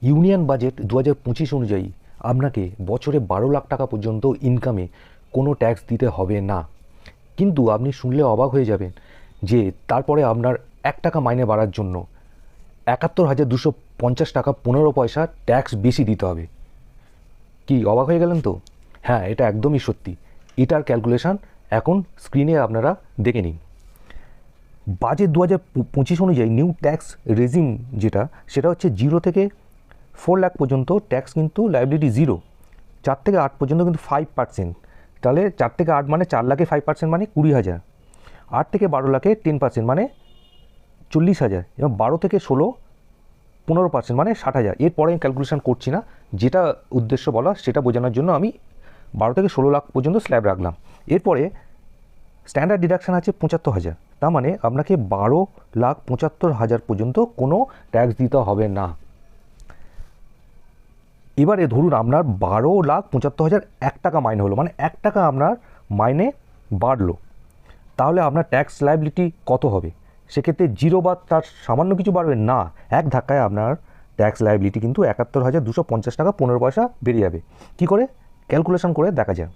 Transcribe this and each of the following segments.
Union budget 2025 অনুযায়ী আপনাকে বছরে 12 লাখ টাকা পর্যন্ত ইনকামে কোনো ট্যাক্স দিতে হবে না। কিন্তু আপনি শুনলে অবাক হয়ে যাবেন যে তারপরে আপনার 1 টাকা মাইনে বাড়ার জন্য 71,250 টাকা 15 পয়সা ট্যাক্স বেশি দিতে হবে। কি অবাক হয়ে গেলেন তো? হ্যাঁ, এটা একদমই সত্যি। এটার ক্যালকুলেশন এখন স্ক্রিনে আপনারা দেখে নিন। বাজেট 2025 অনুযায়ী নিউ ট্যাক্স রেজিম যেটা, সেটা হচ্ছে 0 থেকে 4 লাখ পর্যন্ত ট্যাক্স কিন্তু লাইবিলিটি 0, 4 থেকে 8 পর্যন্ত কিন্তু 5%। তাহলে 4 থেকে 8 মানে 4 লাখে 5% মানে 20,000, 8 থেকে 12 লাখে 10% মানে 40,000, এবং 12 থেকে 16 15% মানে 60,000। এরপরে আমি ক্যালকুলেশন করছি না, যেটা উদ্দেশ্য বলা সেটা বোঝানোর জন্য আমি 12 থেকে 16 লাখ পর্যন্ত স্ল্যাব রাখলাম। এরপরে স্ট্যান্ডার্ড ডিডাকশান আছে 75,000, তার মানে আপনাকে 12,75,000 পর্যন্ত কোনো ট্যাক্স দিতে হবে না। এবারে ধরুন আপনার 12,75,000 1 টাকা মাইনে হলো, মানে 1 টাকা আপনার মাইনে বাড়লো, তাহলে আপনার ট্যাক্স লায়াবিলিটি কত হবে? সেক্ষেত্রে 0 বা তার সামান্য কিছু বাড়বে না, এক ধাক্কায় আপনার ট্যাক্স লায়াবিলিটি কিন্তু 71,250 টাকা 15 পয়সা বেড়ে যাবে। কী করে ক্যালকুলেশন করে দেখা যায়।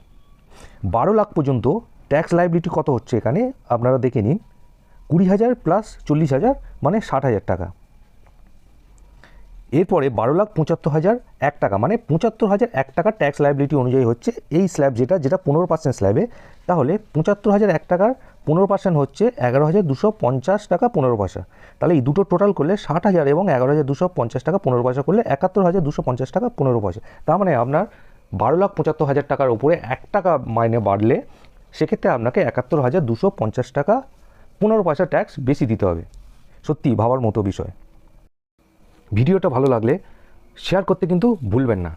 12 লাখ পর্যন্ত ট্যাক্স লায়াবিলিটি কত হচ্ছে এখানে আপনারা দেখে নিন। 20,000 প্লাস 40,000 মানে 60,000 টাকা। এরপরে 12,75,000 1 টাকা মানে 75,001 টাকা ট্যাক্স লায়াবিলিটি অনুযায়ী হচ্ছে এই স্ল্যাব, যেটা 15% স্ল্যাবে। তাহলে 75,001 টাকার 15% হচ্ছে 11,250 টাকা 15 পয়সা। তাহলে এই দুটো টোটাল করলে 60,000 এবং 11,250 টাকা 15 পয়সা করলে 71,250 টাকা 15 পয়সা। তার মানে আপনার 12,75,000 টাকার উপরে 1 টাকা মাইনে বাড়লে সেক্ষেত্রে আপনাকে 71,250 টাকা 15 পয়সা ট্যাক্স বেশি দিতে হবে। সত্যি ভাবার মতো বিষয়। ভিডিওটা ভালো লাগলে শেয়ার করতে কিন্তু ভুলবেন না।